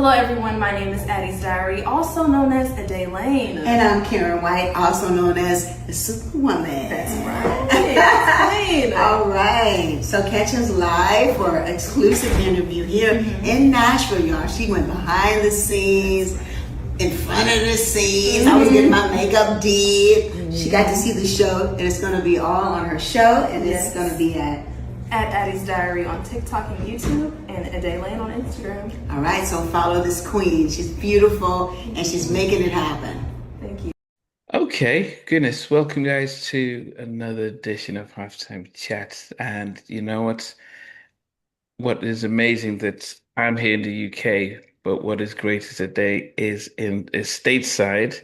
Hello, everyone. My name is Addie's Diary, also known as Addae Lane. And I'm Karyn White, also known as the Superwoman. That's right. All right. So catch us live for an exclusive interview here in Nashville, y'all. She went behind the scenes, in front of the scenes. I was getting my makeup did. She got to see the show, and it's going to be all on her show, and it's going to be at Addie's Diary on TikTok and YouTube, and Addae Lane on Instagram. All right, so follow this queen. She's beautiful, and she's making it happen. Thank you. Okay, goodness. Welcome, guys, to another edition of Halftime Chats. And you know what is amazing that I'm here in the UK, but what is great is today is stateside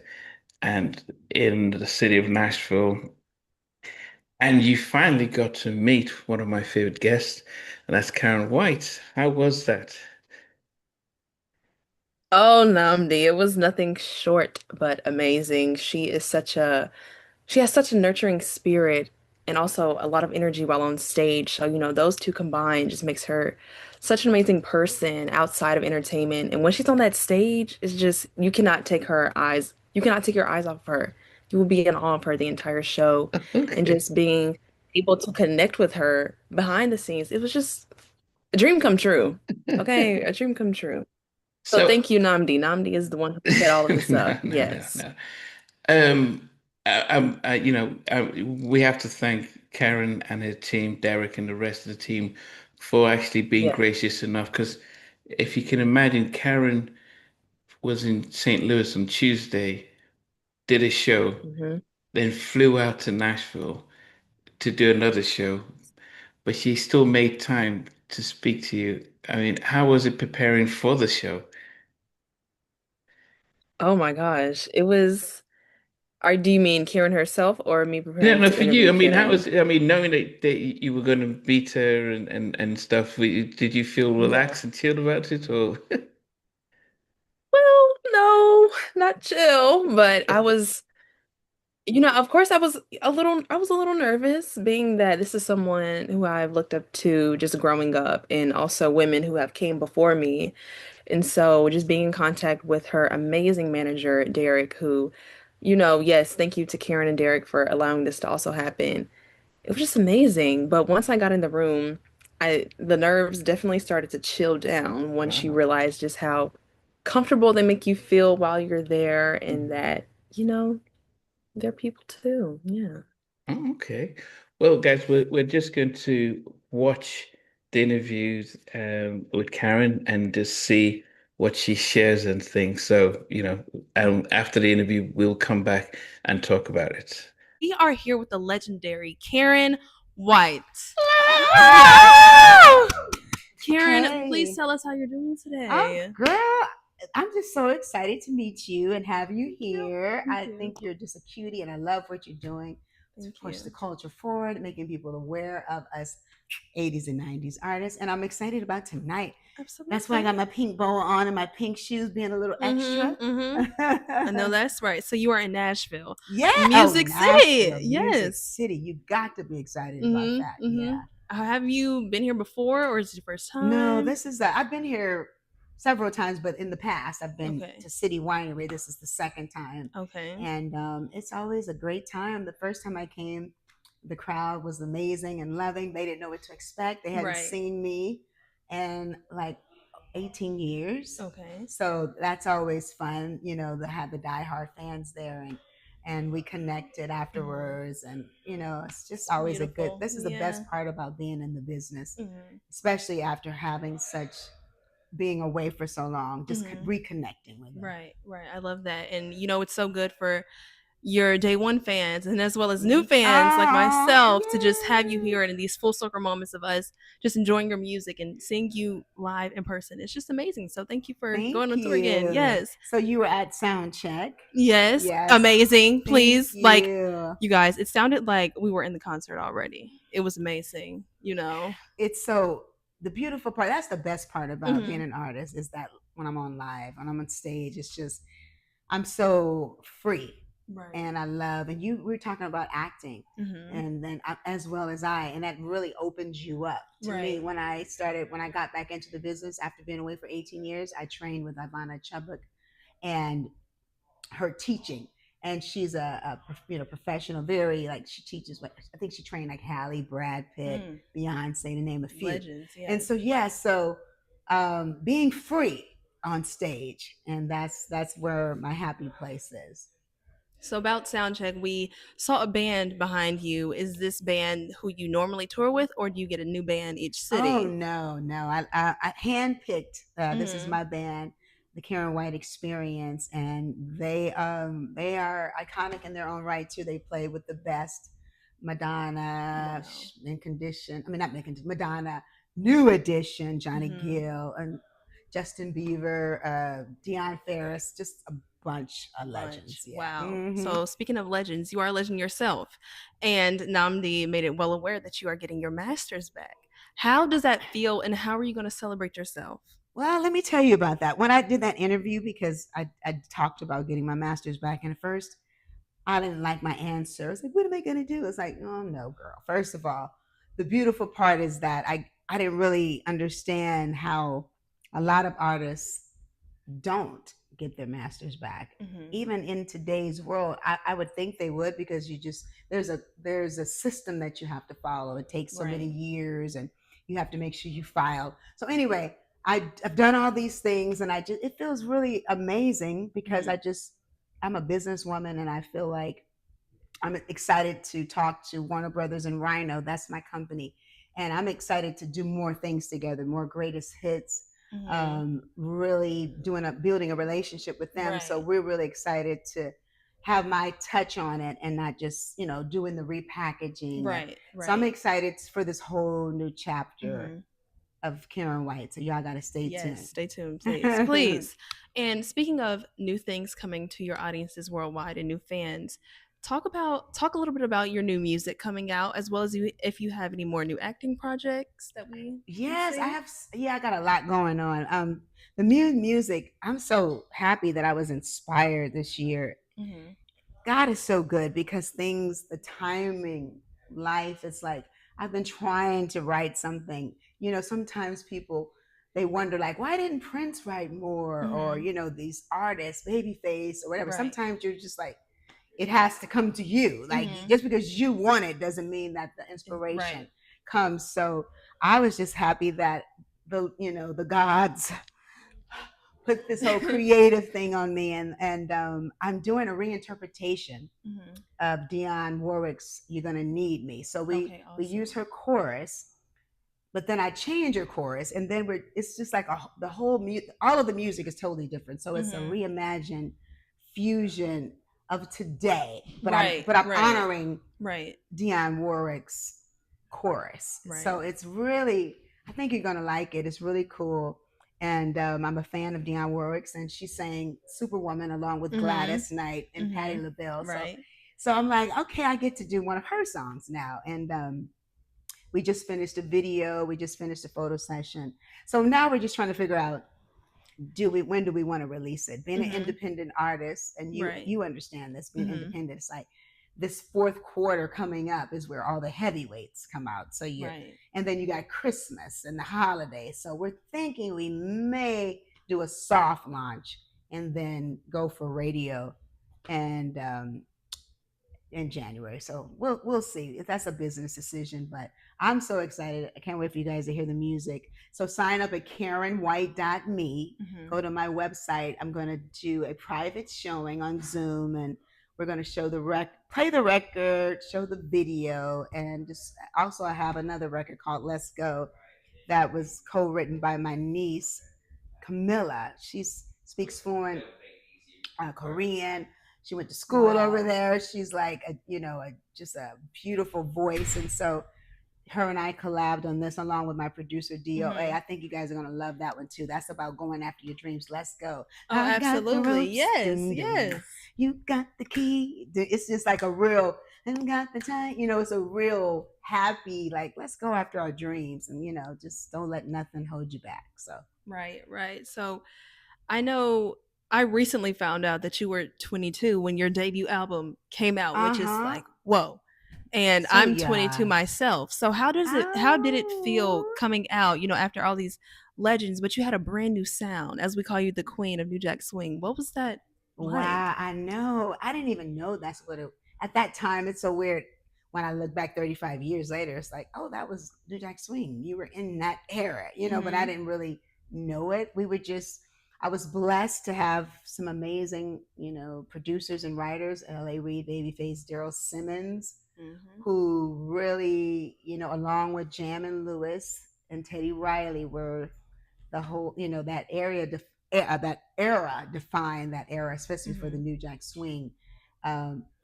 and in the city of Nashville. And you finally got to meet one of my favorite guests, and that's Karyn White. How was that? Oh, Nnamdi, it was nothing short but amazing. She has such a nurturing spirit and also a lot of energy while on stage. So, those two combined just makes her such an amazing person outside of entertainment. And when she's on that stage, it's just you cannot take your eyes off of her. You will be in awe of her the entire show and Okay. just being able to connect with her behind the scenes. It was just a dream come true. Okay, a dream come true. So So, thank you, Nnamdi. Nnamdi is the one who set all of this no, up. no, no, Yes. no. We have to thank Karen and her team, Derek and the rest of the team, for actually being Yeah. gracious enough. Because if you can imagine, Karen was in St. Louis on Tuesday, did a show, hmm then flew out to Nashville to do another show, but she still made time to speak to you. I mean, how was it preparing for the show? Oh my gosh. Do you mean Karen herself or me No, preparing no, to for you. interview I mean, how Karen? was, I mean, knowing that you were going to meet her and stuff, did you feel Yeah. relaxed and chilled about it, or? Well, no, not chill, but of course I was a little nervous being that this is someone who I've looked up to just growing up and also women who have came before me. And so just being in contact with her amazing manager, Derek, who, yes, thank you to Karen and Derek for allowing this to also happen. It was just amazing. But once I got in the room, the nerves definitely started to chill down once you Wow. realize just how comfortable they make you feel while you're there and that, they're people too. Yeah. Oh, okay. Well, guys, we're just going to watch the interviews with Karen and just see what she shares and things. So, after the interview, we'll come back and talk about it. We are here with the legendary Karyn White. Karyn, please Hey. tell us how you're doing Oh, today. girl, I'm just so excited to meet you and have you here. Thank I you. think you're just a cutie, and I love what you're doing to Thank push you. the culture forward, making people aware of us 80s and 90s artists. And I'm excited about tonight. Absolutely. That's why I got my pink bow on and my pink shoes, being a little extra. I know that's right. So you are in Nashville, Yeah. Music City. Nashville, Music Yes. City. You got to be excited about that. Yeah. Have you been here before, or is it your first time? No, I've been here several times, but in the past I've been Okay. to City Winery. This is the second time, Okay. and it's always a great time. The first time I came, the crowd was amazing and loving. They didn't know what to expect. They hadn't Right. seen me in like 18 years, Okay. so that's always fun. To have the diehard fans there, and we connected afterwards, and it's just always a good. Beautiful. This is the Yeah. best part about being in the business, Mhm. especially after having being away for so long, just Mhm. reconnecting with them. Right. I love that. And it's so good for your day one fans and as well as new Mm. fans like myself to just have you Yay. here and in these full circle moments of us just enjoying your music and seeing you live in person. It's just amazing. So thank you for going on Thank tour again. you. Yes. So you were at sound check. Yes. Yes. Amazing. Thank Please. Like, you. you guys, it sounded like we were in the concert already. It was amazing. It's so the beautiful part. That's the best part about Mhm. being an artist, is that when I'm on live, when I'm on stage, it's just I'm so free. Right. and I love. And you we are talking about acting, Mm-hmm. and then as well as and that really opens you up. To me, Right. when I got back into the business after being away for 18 years, I trained with Ivana Chubbuck and her teaching. And she's professional, very like she teaches what I think she trained like Halle, Brad Pitt, Mm. Beyonce, to name a few. Legends, And yes. so being free on stage, and that's where my happy place is. So about soundcheck, we saw a band behind you. Is this band who you normally tour with, or do you get a new band each Oh city? no, no! I handpicked. This is Mm-hmm. my band, the Karyn White Experience, and they are iconic in their own right too. They play with the best: Madonna, Wow. in condition. I mean, not making Madonna, New Edition, Johnny Mm-hmm. Gill, and Justin Bieber, Deion Ferris, just a bunch A of bunch. legends. Yeah. Wow. Hmm. So speaking of legends, you are a legend yourself. And Namdi made it well aware that you are getting your masters back. How does that feel and how are you going to celebrate yourself? Well, let me tell you about that. When I did that interview, because I talked about getting my master's back, and at first I didn't like my answer. I was like, what am I going to do? It's like, oh, no, girl. First of all, the beautiful part is that I didn't really understand how a lot of artists don't get their masters back. Mm-hmm. Even in today's world, I would think they would, because you just there's a system that you have to follow. It takes so many Right. years, and you have to make sure you file. So anyway, I've done all these things, and I just it feels really amazing, because Mm-hmm. I'm a businesswoman, and I feel like I'm excited to talk to Warner Brothers and Rhino. That's my company, and I'm excited to do more things together, more greatest hits. Mm-hmm. Really building a relationship with them. So Right. we're really excited to have my touch on it, and not just doing the repackaging. Right. So I'm Right. excited for this whole new chapter Mm-hmm. of Karyn White. So y'all got to stay Yes, tuned. stay tuned, please. Please. And speaking of new things coming to your audiences worldwide and new fans, talk a little bit about your new music coming out, as well as if you have any more new acting projects that we can Yes, I see. have. Yeah, I got a lot going on. The music. I'm so happy that I was inspired this year. Mm-hmm. God is so good, because the timing, life. It's like I've been trying to write something. Sometimes people they wonder like, why didn't Prince write more, or Mm-hmm. these artists, Babyface or whatever. Right. Sometimes you're just like, it has to come to you. Like, Mm-hmm. just because you want it doesn't mean that the Right. inspiration comes. So I was just happy that the gods put this whole creative thing on me, and I'm doing a reinterpretation Mm-hmm. of Dionne Warwick's "You're Gonna Need Me." So we Okay, we use awesome. her chorus, but then I change her chorus, and then it's just like the whole all of the music is totally different. So it's a Mm-hmm. reimagined fusion of today, but I'm Right, but I'm right, honoring right, Dionne Warwick's chorus. right. So it's really, I think you're gonna like it. It's really cool. And I'm a fan of Dionne Warwick's, and she sang Superwoman along with Mm-hmm. Gladys Knight and Patti LaBelle. Mm-hmm. So Right. I'm like, okay, I get to do one of her songs now. And we just finished a video. We just finished a photo session. So now we're just trying to figure out, do we when do we want to release it? Being an Mm-hmm. independent artist, and you Right. you understand this, being Mm-hmm. independent, it's like this fourth quarter coming up is where all the heavyweights come out. Right. And then you got Christmas and the holidays. So we're thinking we may do a soft launch, and then go for radio, and in January. So we'll see if that's a business decision. But I'm so excited. I can't wait for you guys to hear the music. So sign up at KarynWhite.me. Mm-hmm. Go to my website. I'm going to do a private showing on Zoom, and we're going to show play the record, show the video, and just also I have another record called Let's Go that was co-written by my niece Camilla. She speaks fluent Korean. She went to school over Wow. there. She's like just a beautiful voice, and so her and I collabed on this along with my producer DOA. Mm-hmm. I think you guys are gonna love that one too. That's about going after your dreams. Let's go. Oh, I got the absolutely. ropes. Yes. Ding ding. Yes. You got the key. It's just like a real. And got the time. It's a real happy, like, let's go after our dreams, and just don't let nothing hold you back. So Right. Right. So I know I recently found out that you were 22 when your debut album came out, which is Uh-huh. like, whoa. And So I'm 22 yeah. myself. So how did it feel Oh. coming out, after all these legends, but you had a brand new sound, as we call you the queen of New Jack Swing. What was that like? Wow, I know. I didn't even know that's what it at that time. It's so weird when I look back 35 years later. It's like, oh, that was New Jack Swing. You were in that era, but I Mhm. didn't really know it. We were just I was blessed to have some amazing, producers and writers, L.A. Reid, Babyface, Daryl Simmons, Mhm. who really, along with Jam and Lewis and Teddy Riley were the whole that that era defined that era, especially for the Mhm. New Jack Swing,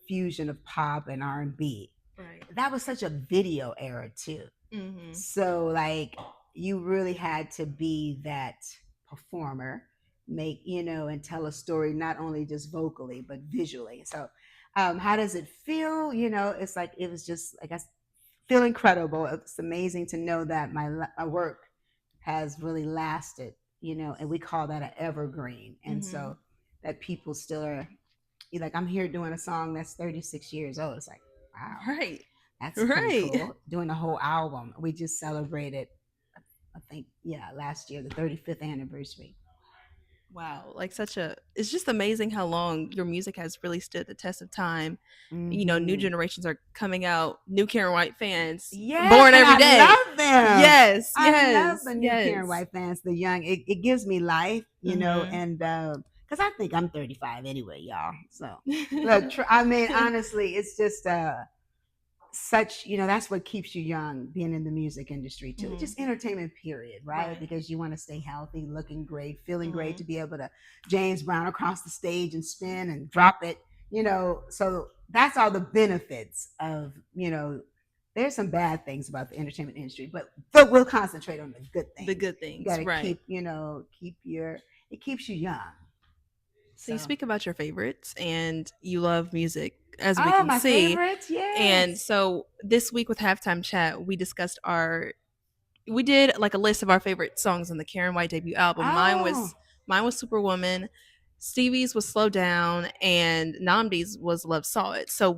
fusion of pop and R&B. Right. That was such a video era too, Mhm. so like you really had to be that performer, make and tell a story not only just vocally but visually. So how does it feel? It's like it was just like I feel incredible. It's amazing to know that my work has really lasted, and we call that an evergreen. And Mhm. so that people still are like, I'm here doing a song that's 36 years old. It's like, wow, Right. that's pretty Right. cool. Doing a whole album. We just celebrated, I think, yeah, last year, the 35th anniversary. Wow, like such a it's just amazing how long your music has really stood the test of time. New Hmm. generations are coming out, new Karyn White fans Yes, born and every I day. love them. Yes, I love yes, the new Karen yes. White fans, the young. It gives me life, Mhm. and because I think I'm 35 anyway, y'all. So, look, I mean, honestly, it's just such, that's what keeps you young, being in the music industry too. Mhm. Just entertainment, period, right? Right. Because you want to stay healthy, looking great, feeling great, to Mhm. be able to James Brown across the stage and spin and drop it, so that's all the benefits of, there's some bad things about the entertainment industry, but we'll concentrate on the good The things. good You got things, to right. keep your, it keeps you young. So you So, speak about your favorites and you love music, as we oh, can my see. favorites, And yes. so this week with Halftime Chat, we did like a list of our favorite songs on the Karen White debut album. Oh, Mine was Superwoman, Stevie's was Slow Down, and Nnamdi's was Love Saw It. So oh,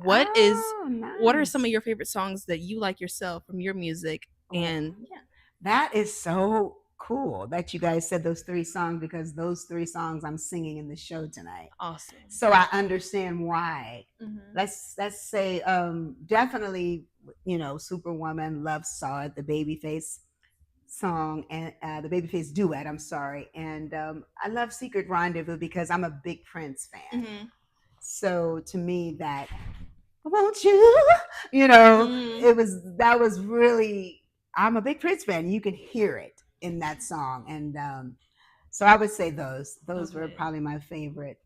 what are some nice. of your favorite songs that you like yourself from your music? Oh, And yeah, that is so cool that you guys said those three songs, because those three songs I'm singing in the show tonight. awesome. So I understand why. Mm-hmm. Let's say definitely, Superwoman, Love Saw It, the Babyface song, and the Babyface duet, I'm sorry. And I love Secret Rendezvous because I'm a big Prince fan. Mm-hmm. So to me, that won't you, you know, Mm-hmm. it was that was really, I'm a big Prince fan. You can hear it in that song. And so I would say those were Okay. probably my favorite.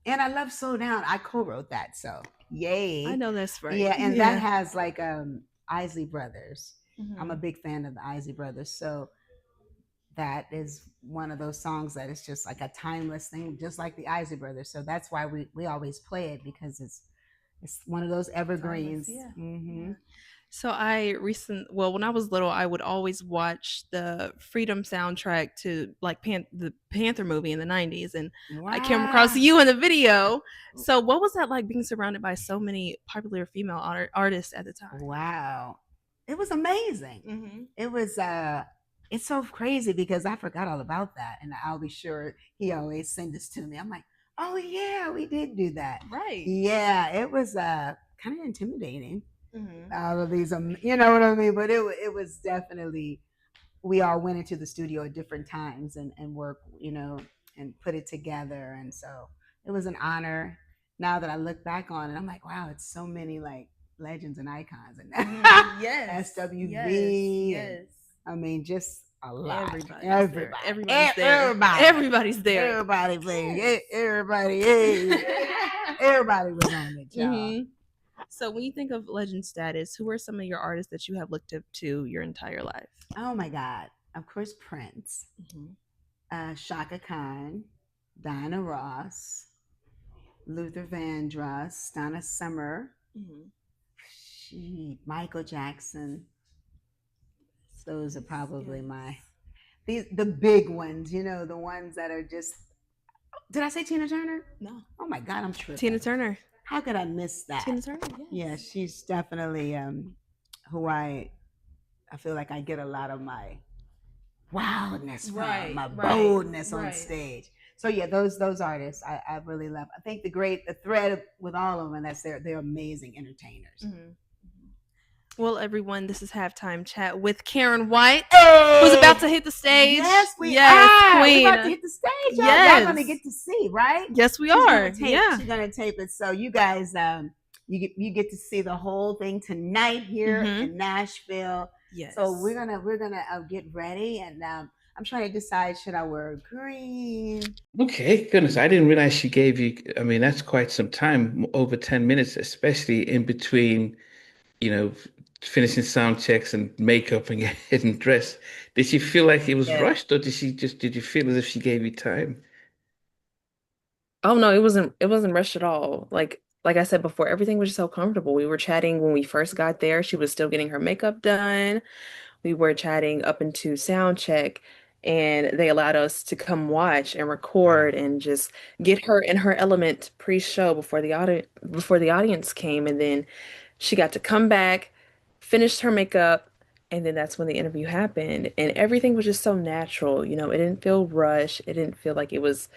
And I love Slow Down. I co-wrote that, so I yay. know that's right. Yeah, and that Yeah. has like Isley Brothers. I'm a Mm-hmm. big fan of the Isley Brothers. So that is one of those songs that is just like a timeless thing, just like the Isley Brothers. So that's why we always play it, because it's one of those Timeless, evergreens. yeah. Hmm. Yeah. So when I was little, I would always watch the Freedom soundtrack to like the Panther movie in the 90s, and I came across Wow. you in the video. So what was that like, being surrounded by so many popular female artists at the time? Wow. It was amazing. Mm-hmm. It was it's so crazy because I forgot all about that, and I'll be sure he always send this to me. I'm like, "Oh yeah, we did do that." Right. Yeah, it was kind of intimidating. Mm-hmm. All of these you know what I mean, but it was definitely, we all went into the studio at different times and work, and put it together. And so it was an honor. Now that I look back on it, I'm like, wow, it's so many like legends and icons, and Mm-hmm. Yes. Yes. SWV, and Yes. I mean, just a lot. Everybody's there. Everybody, Everybody's there. everybody, Everybody's there. everybody playing. Yes. Everybody, hey, everybody was on it, y'all. Mm-hmm. So when you think of legend status, who are some of your artists that you have looked up to your entire life? Oh my God! Of course, Prince, Mm-hmm. Shaka Khan, Diana Ross, Luther Vandross, Donna Summer, Mm-hmm. Michael Jackson. Those are Yes. probably Yes. the big ones. The ones that are just Did I say Tina Turner? No. Oh my God, I'm Tina tripping. Turner. How could I miss that? Tina Turner, Yeah, yes. she's definitely who I feel like I get a lot of my wildness from, Right, my right, boldness on right. stage. So yeah, those artists I really love. I think the thread with all of them, that's they're amazing entertainers. Mhm. Well, everyone, this is halftime chat with Karyn White, who's about Hey, to hit the stage. yes we Yes, are. We're about to Queen. hit the stage, y'all gonna Yes. get to see, right? Yes, we She's gonna are. tape. Yeah. She's gonna tape it. So you guys, you get to see the whole thing tonight here Mm-hmm. in Nashville. So we're Yes. gonna we're gonna get ready, and I'm trying to decide, should I wear green? Okay, goodness, I didn't realize she gave you, I mean, that's quite some time, over 10 minutes, especially in between, you know, finishing sound checks and makeup and getting dressed. Did she feel like it was Yeah. rushed, or did you feel as if she gave you time? Oh no, it wasn't rushed at all. Like I said before, everything was just so comfortable. We were chatting when we first got there. She was still getting her makeup done. We were chatting up into sound check, and they allowed us to come watch and record Wow. and just get her in her element pre-show before the audience came. And then she got to come back, finished her makeup, and then that's when the interview happened. And everything was just so natural. It didn't feel rushed. It didn't feel like it was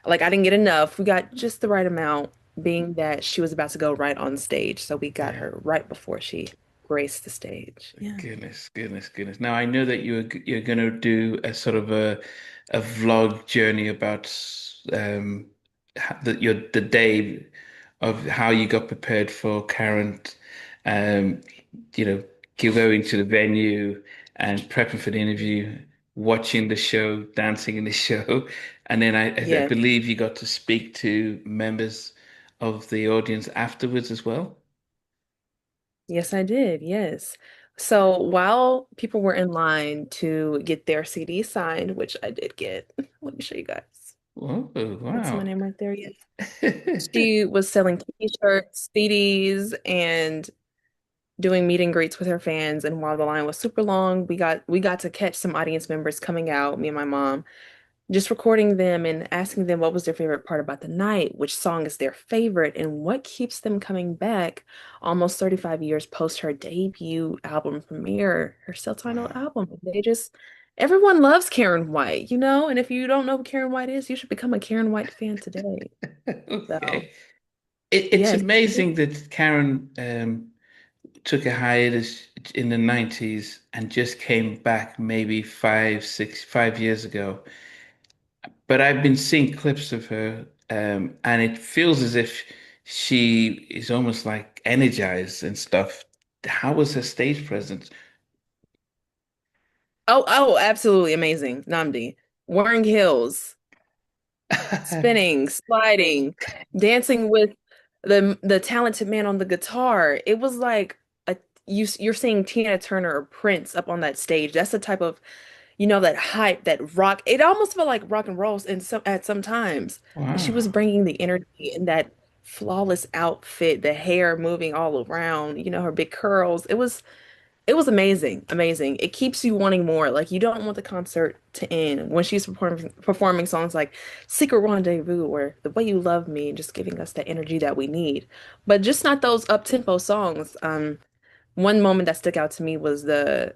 like I didn't get enough. We got just the right amount, being that she was about to go right on stage. So we got Yeah. her right before she graced the stage. Yeah. Goodness, goodness, goodness. Now I know that you're going to do a sort of a vlog journey about the day of how you got prepared for Karen, um, you know, going to the venue and prepping for the interview, watching the show, dancing in the show, and then I Yeah. believe you got to speak to members of the audience afterwards as well. Yes, I did. Yes. So while people were in line to get their CD signed, which I did get, let me show you guys. Oh, That's my wow. name right there. Yes. She was selling t-shirts, CDs, and doing meet and greets with her fans. And while the line was super long, we got to catch some audience members coming out, me and my mom, just recording them and asking them what was their favorite part about the night, which song is their favorite, and what keeps them coming back almost 35 years post her debut album premiere, her self-titled Wow. album. Everyone loves Karyn White, and if you don't know who Karyn White is, you should become a Karyn White fan today. So, Okay. It's yes. amazing that Karen took a hiatus in the 90s and just came back maybe 5 years ago. But I've been seeing clips of her, and it feels as if she is almost like energized and stuff. How was her stage presence? Oh, absolutely amazing. Nnamdi. Wearing heels, spinning, sliding, dancing with the talented man on the guitar. It was like you're seeing Tina Turner or Prince up on that stage. That's the type of, that hype, that rock. It almost felt like rock and rolls in some at some times. And she was Wow. bringing the energy in that flawless outfit, the hair moving all around, her big curls. It was amazing, amazing. It keeps you wanting more. Like you don't want the concert to end when she's performing songs like Secret Rendezvous or The Way You Love Me, just giving us that energy that we need. But just not those up-tempo songs. One moment that stuck out to me was the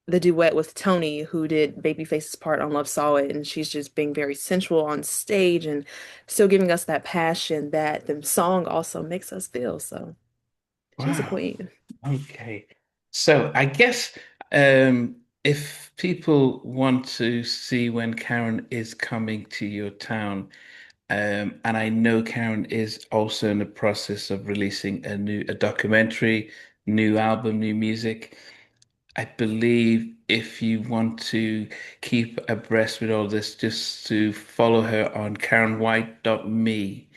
duet with Tony, who did Babyface's part on Love Saw It, and she's just being very sensual on stage and still giving us that passion that the song also makes us feel. So she's a Wow. queen. Okay. So I guess if people want to see when Karen is coming to your town, and I know Karen is also in the process of releasing a documentary, new album, new music. I believe if you want to keep abreast with all this, just to follow her on KarenWhite.me.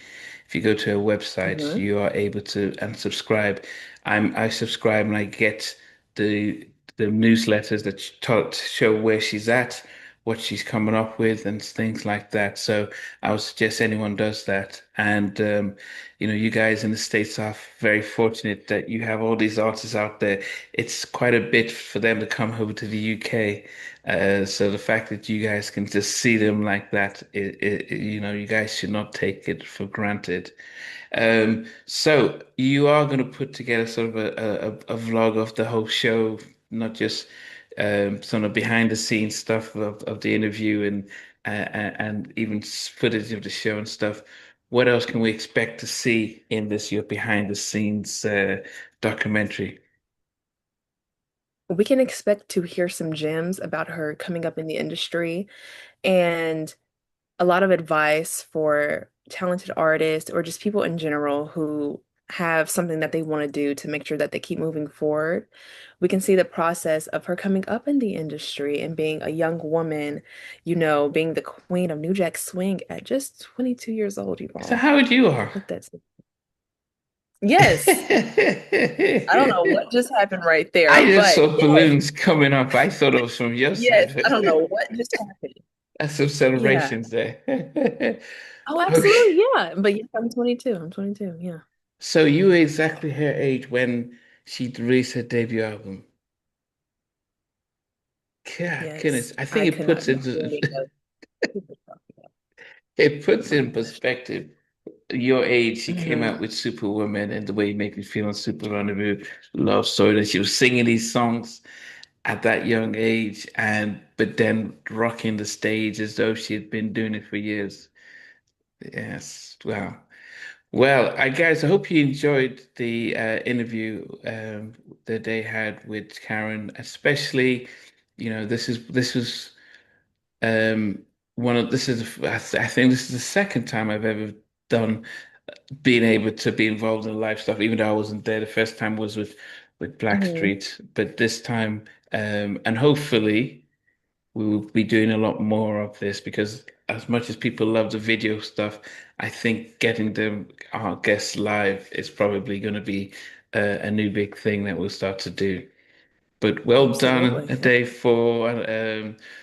If you go to her website, Mhm. you are able to and subscribe. I subscribe and I get the the newsletters that show where she's at, what she's coming up with and things like that. So I would suggest anyone does that. And you guys in the States are very fortunate that you have all these artists out there. It's quite a bit for them to come over to the UK. So the fact that you guys can just see them like that, you guys should not take it for granted. So you are going to put together sort of a vlog of the whole show, not just sort of behind the scenes stuff of the interview and even footage of the show and stuff. What else can we expect to see in this your behind the scenes documentary? We can expect to hear some gems about her coming up in the industry and a lot of advice for talented artists or just people in general who have something that they want to do to make sure that they keep moving forward. We can see the process of her coming up in the industry and being a young woman, being the queen of New Jack Swing at just 22 years old, you So all. how old you are? Let that Yes. I don't know what just happened right I there, just but saw yes, balloons coming up. I thought it was from your yes, side. I don't know what just happened. That's some Yeah. celebrations there. Oh, Okay. absolutely. Yeah. But yes, I'm 22. I'm 22. Yeah. So you were exactly her age when she released her debut album. God, Yes. goodness. I I think it could puts not be into dreaming of super stuff. it Oh puts my in gosh. perspective your age. She came Hmm. out with Superwoman and the way you make me feel on Super Rendezvous, Love Story, and she was singing these songs at that young age, and but then rocking the stage as though she had been doing it for years. Yes, wow. Well, guys, I hope you enjoyed the interview that they had with Karen, especially, this was um, this is I think this is the second time I've ever done being able to be involved in live stuff, even though I wasn't there. The first time was with Hmm. Blackstreet, but this time, and hopefully we will be doing a lot more of this because as much as people love the video stuff, I think getting them our guests live is probably going to be a new big thing that we'll start to do. But well done, Absolutely. Yeah. Dave,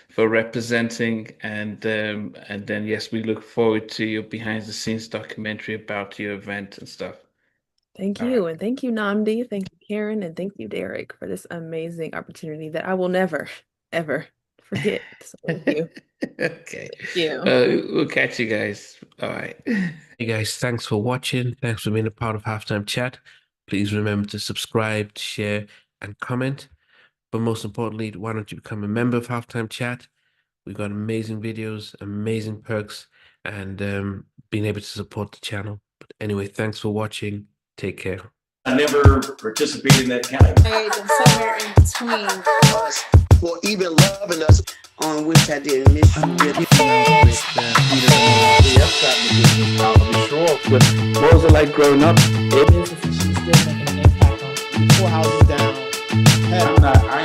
for representing and then yes, we look forward to your behind the scenes documentary about your event and stuff. Thank All right. you. And thank you, Nnamdi. Thank you, Karen. And thank you, Derek, for this amazing opportunity that I will never, ever forget. So thank you. Okay. Thank you. We'll catch you guys. All right. Hey guys, thanks for watching. Thanks for being a part of Halftime Chat. Please remember to subscribe, share, and comment. But most importantly, why don't you become a member of Halftime Chat? We've got amazing videos, amazing perks, and being able to support the channel. But anyway, thanks for watching. Take care. I never participated in that category. And somewhere in between us for even loving us, on which I did miss you really. What was it like growing up? She's still making an impact on 4 houses down. I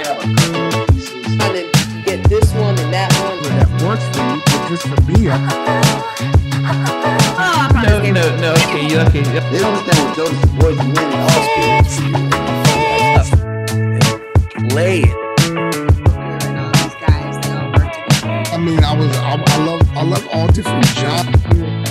have a couple of pieces. trying to get this one and that one. That works for you, but just for me, No. Okay. They don't understand what Jonas Boys and men all spirits. Play it. And all these guys, they all work together. I mean, I love all different genres.